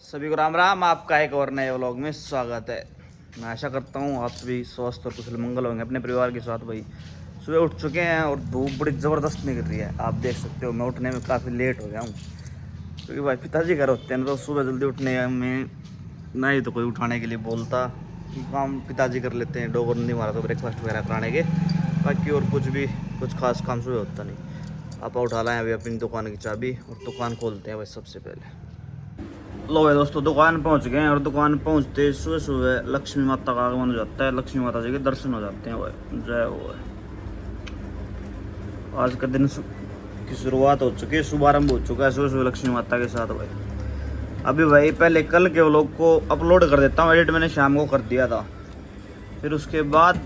सभी को राम राम। आपका एक और नए व्लॉग में स्वागत है। मैं आशा करता हूँ आप सभी स्वस्थ और कुशल मंगल होंगे अपने परिवार के साथ। भाई सुबह उठ चुके हैं और धूप बड़ी ज़बरदस्त निकल रही है। आप देख सकते हो मैं उठने में काफ़ी लेट हो गया हूँ, क्योंकि भाई पिताजी घर होते हैं ना, तो सुबह जल्दी उठने में ना ही तो कोई उठाने के लिए बोलता कि काम पिताजी कर लेते हैं। डोगर नहीं मारा तो ब्रेकफास्ट वगैरह कराने के, बाकी और कुछ खास काम सुबह होता नहीं। आपा उठा लाएँ अभी अपनी दुकान की चाबी और दुकान खोलते हैं भाई सबसे पहले। लो भाई दोस्तों, दुकान पहुंच गए हैं और दुकान पहुंचते सुबह सुबह लक्ष्मी माता का आगमन हो जाता है। लक्ष्मी माता जी के दर्शन हो जाते हैं भाई। जय हो। आज का दिन की शुरुआत हो चुकी है, शुभारंभ हो चुका है सुबह सुबह लक्ष्मी माता के साथ भाई। अभी भाई पहले कल के व्लॉग को अपलोड कर देता हूँ, एडिट मैंने शाम को कर दिया था। फिर उसके बाद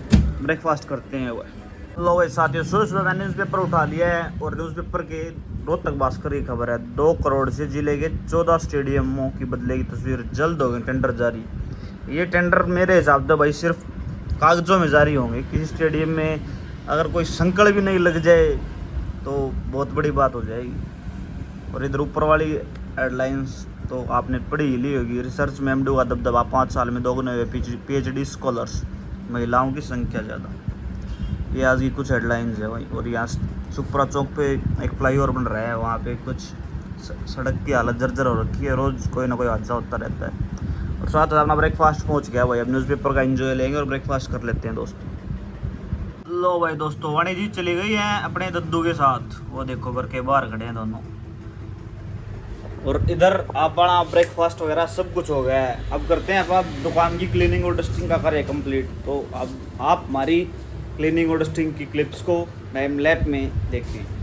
ब्रेकफास्ट करते हैं भाई। लो भाई साथियों, सुबह सुबह मैंने न्यूज़पेपर उठा लिया है और न्यूज़पेपर के रोहतक भास्कर की खबर है। 2 करोड़ से जिले के 14 स्टेडियमों की बदलेगी तस्वीर, जल्द होंगे टेंडर जारी। ये टेंडर मेरे हिसाब से भाई सिर्फ कागजों में जारी होंगे। किसी स्टेडियम में अगर कोई संकड़ भी नहीं लग जाए तो बहुत बड़ी बात हो जाएगी। और इधर ऊपर वाली हेडलाइंस तो आपने पढ़ी ही ली होगी। रिसर्च में एमडू का दबदबा, 5 साल में दोगुने हुए PhD स्कॉलर्स, महिलाओं की संख्या ज़्यादा। ये आज की कुछ हेडलाइंस है भाई। और यहाँ सुखपुरा चौक पे एक फ्लाईओवर बन रहा है, वहाँ पे कुछ सड़क की हालत जर्जर हो रखी है। रोज़ कोई ना कोई हादसा होता रहता है। और साथ अपना ब्रेकफास्ट पहुँच गया भाई। अब न्यूज़पेपर का एंजॉय लेंगे और ब्रेकफास्ट कर लेते हैं दोस्तों। लो भाई दोस्तों, वाणी जी चली गई हैं अपने दद्दू के साथ। वो देखो घर के बाहर खड़े हैं दोनों। और इधर अपना ब्रेकफास्ट वगैरह सब कुछ हो गया है। अब करते हैं आप दुकान की क्लीनिंग और डस्टिंग का कार्य कंप्लीट। तो अब आप हमारी क्लीनिंग और डस्टिंग की क्लिप्स को टाइम लैप में देखते हैं।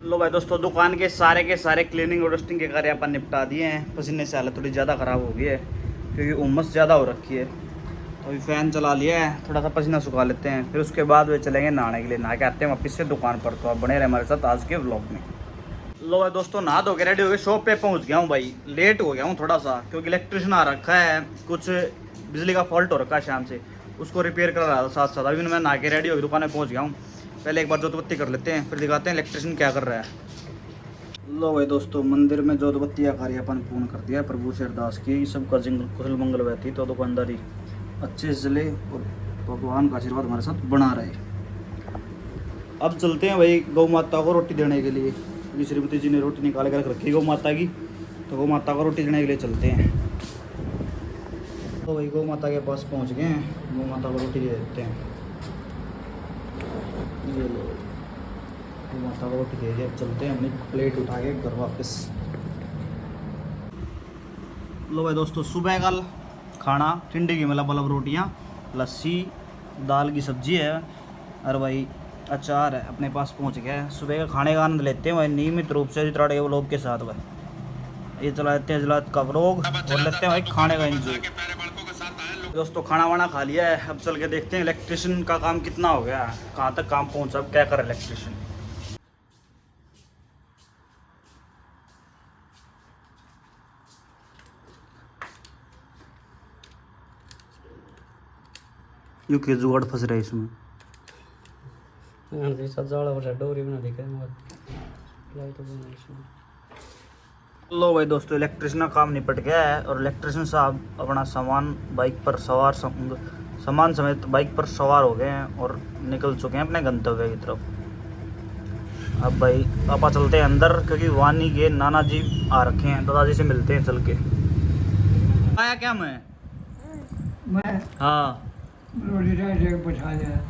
लो भाई दोस्तों, दुकान के सारे क्लीनिंग और डस्टिंग के कार्य अपन निपटा दिए हैं। पसीने से हालत थोड़ी ज़्यादा ख़राब हो गई है क्योंकि उमस ज़्यादा हो रखी है। तो अभी फ़ैन चला लिया है, थोड़ा सा पसीना सुखा लेते हैं। फिर उसके बाद वे चलेंगे नहाने के लिए। नहा के आते हैं वापस से दुकान पर। तो आप बने रहे हमारे साथ आज के व्लॉग में। लो भाई दोस्तों, नहा धो के रेडी हो गए, शॉप पे पहुंच गया हूँ भाई। लेट हो गया हूँ थोड़ा सा क्योंकि इलेक्ट्रिशियन आ रखा है, कुछ बिजली का फॉल्ट हो रखा है शाम से, उसको रिपेयर कर रहा था साथ साथ। अभी मैं नहा के रेडी हो गई, दुकान में पहुँच गया हूँ। पहले एक बार जोत बत्ती कर लेते हैं, फिर दिखाते हैं इलेक्ट्रिशियन क्या कर रहा है। लो भाई दोस्तों, मंदिर में जोत बत्ती का कार्य अपन पूर्ण कर दिया। प्रभु से अरदास की सबका कुशल मंगल बहती तो दुकानदारी अच्छे से चले और भगवान का आशीर्वाद हमारे साथ बना रहे। अब चलते हैं भाई गौ माता को रोटी देने के लिए, क्योंकि श्रीमती जी ने रोटी निकाल कर रखी गौ माता की। तो गौ माता को रोटी देने के लिए चलते हैं। तो भाई गौ माता के पास पहुंच गए हैं, गौ माता को रोटी दे देते हैं। ये लो गौ माता को रोटी दे दिया। अब चलते हैं अपनी प्लेट उठा के घर वापस। लो भाई दोस्तों, सुबह का खाना टिंडे की बलब रोटियाँ, लस्सी, दाल की सब्जी है और भाई अचार है। अपने पास पहुंच गया है। सुबह का खाने का आनंद लेते हैं भाई नियमित रूप से चित्राड़े के व्लॉग के साथ भाई। ये चलाते हैं जलात का व्लॉग और लेते हैं भाई खाने का एंजॉय। दोस्तों खाना वाना खा लिया है, अब चल के देखते हैं इलेक्ट्रिशियन का काम कितना हो गया, कहाँ तक काम पहुँचा, अब क्या कर इलेक्ट्रिशियन। यू के जुगाड़ फंस रहा है इसमें। लो भाई दोस्तों, इलेक्ट्रिशियन का काम निपट गया है और इलेक्ट्रिशियन साहब अपना सामान बाइक पर सवार सामान समेत बाइक पर सवार हो गए हैं और निकल चुके हैं अपने गंतव्य की तरफ। अब भाई पापा चलते हैं अंदर, क्योंकि वानी के नाना जी आ रखे हैं। दादाजी से मिलते हैं चल के। आया क्या मैं हाँ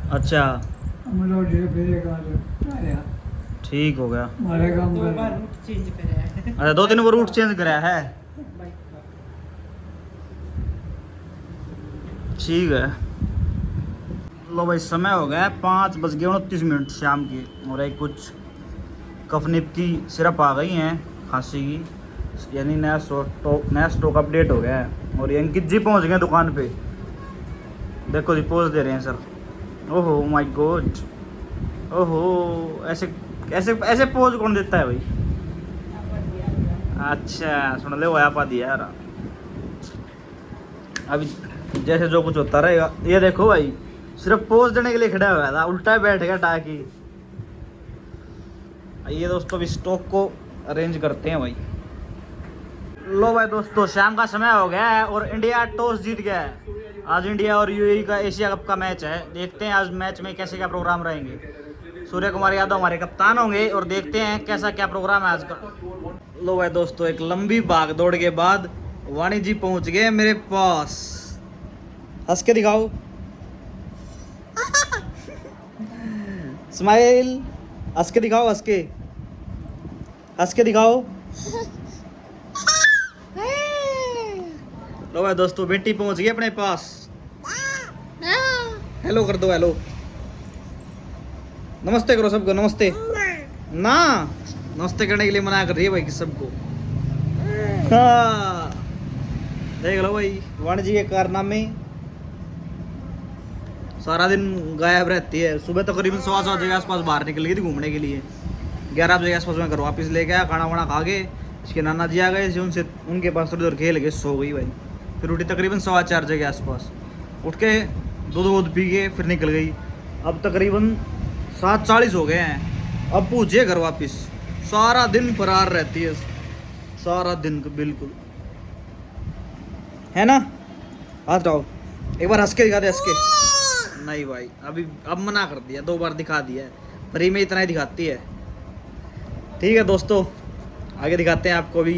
अच्छा ठीक हो गया। अच्छा 2-3 बार रूट चेंज कराया है, ठीक है। लो भाई समय हो गया 5:29 शाम के और एक कुछ कफनिप की सिरप आ गई हैं खांसी की, यानी नया स्टॉक अपडेट हो गया है। और ये अंकित जी पहुंच गए दुकान पे। देखो जी पोज दे रहे हैं सर। ओहो माय गॉड, ओहो ऐसे ऐसे ऐसे पोज कौन देता है भाई। अच्छा सुन ले वो आप दिया यार। अभी जैसे जो कुछ होता रहेगा। ये देखो भाई, सिर्फ पोज देने के लिए खड़ा हुआ था, उल्टा बैठ गया टाकी। ये दोस्तों अभी स्टॉक को अरेंज करते हैं भाई। लो भाई दोस्तों, शाम का समय हो गया है और इंडिया टॉस जीत गया है। आज इंडिया और यूएई का एशिया कप का मैच है। देखते हैं आज मैच में कैसे क्या प्रोग्राम रहेंगे। सूर्य कुमार यादव हमारे कप्तान होंगे और देखते हैं कैसा क्या प्रोग्राम है आज का। लो भाई दोस्तों, एक लंबी भाग दौड़ के बाद वाणी जी पहुंच गए मेरे पास। हंस के दिखाओ, स्माइल, हंस के दिखाओ, हंस के दिखाओ। लो भाई दोस्तों, बेटी पहुंच गई अपने पास। हेलो कर दो, हेलो, नमस्ते करो सबको, नमस्ते ना, नमस्ते करने के लिए मना कर रही है भाई सबको। हाँ देख लो भाई, वाणी जी के कारनामे। सारा दिन गायब रहती है। सुबह तकरीबन 7:15 बजे के आसपास बाहर निकल गई थी घूमने के लिए। 11 बजे के आसपास मैं घर वापस लेके आया, खाना वाना खा के। इसके नाना जी आ गए, उनसे उनके पास थोड़ी देर खेल के सो गई भाई। फिर उठी तकरीबन 4:15 बजे के आसपास, उठ के दूध पी के फिर निकल गई। अब तकरीबन 7:40 हो गए हैं, अब पूछिए घर वापस। सारा दिन फरार रहती है, सारा दिन बिल्कुल, है ना। हाथ उठाओ, एक बार हंस के दिखा दे, हंस के। नहीं भाई, अभी अब मना कर दिया, 2 बार दिखा दिया है, फ्री में इतना ही दिखाती है। ठीक है दोस्तों, आगे दिखाते हैं आपको भी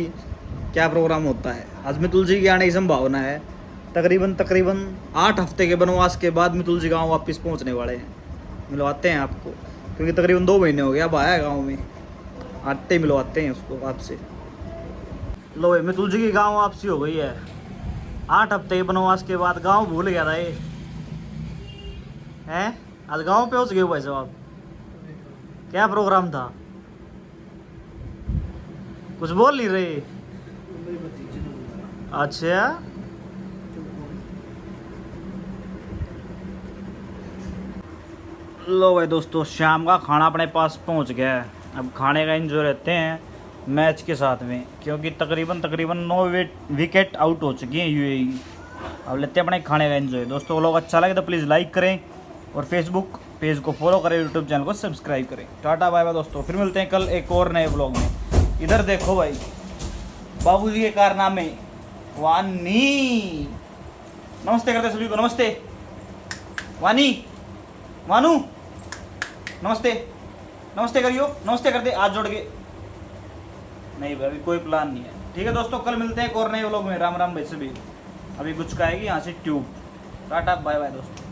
क्या प्रोग्राम होता है। आज मितुल जी की आने की संभावना है। तकरीबन 8 हफ्ते के वनवास के बाद मितुल जी गाँव वापस पहुँचने वाले हैं। मिलवाते हैं आपको, क्योंकि तकरीबन 2 महीने हो गया अब आया गाँव में। आते ही मिलवाते हैं उसको आपसे। लो भाई, मितुल जी की गाँव वापसी हो गई है। 8 हफ्ते के वनवास के बाद गाँव भूल गया था ये हैं। आज गाँव पे पहुँच गए भाई साहब। क्या प्रोग्राम था, कुछ बोल नहीं रहे। अच्छा, लो भाई दोस्तों, शाम का खाना अपने पास पहुंच गया है। अब खाने का एंजॉय रहते हैं मैच के साथ में, क्योंकि तकरीबन 9 विकेट आउट हो चुकी हैं यूएई। अब लेते हैं अपने खाने का एंजॉय। दोस्तों लोग अच्छा लगे तो प्लीज़ लाइक करें और फेसबुक पेज को फॉलो करें, यूट्यूब चैनल को सब्सक्राइब करें। टाटा बाय बाय दोस्तों, फिर मिलते हैं कल एक और नए ब्लॉग में। इधर देखो भाई, बाबूजी के कारनामे। वानी, नमस्ते करते सभी को, नमस्ते। वानी, वानू, नमस्ते, नमस्ते करियो, नमस्ते कर दे हाथ जोड़ के। नहीं भाई, अभी कोई प्लान नहीं है। ठीक है दोस्तों, कल मिलते हैं एक और नए व्लॉग में। राम राम भाई सभी। अभी कुछ का आएगी यहाँ से ट्यूब। टाटा बाय बाय दोस्तों।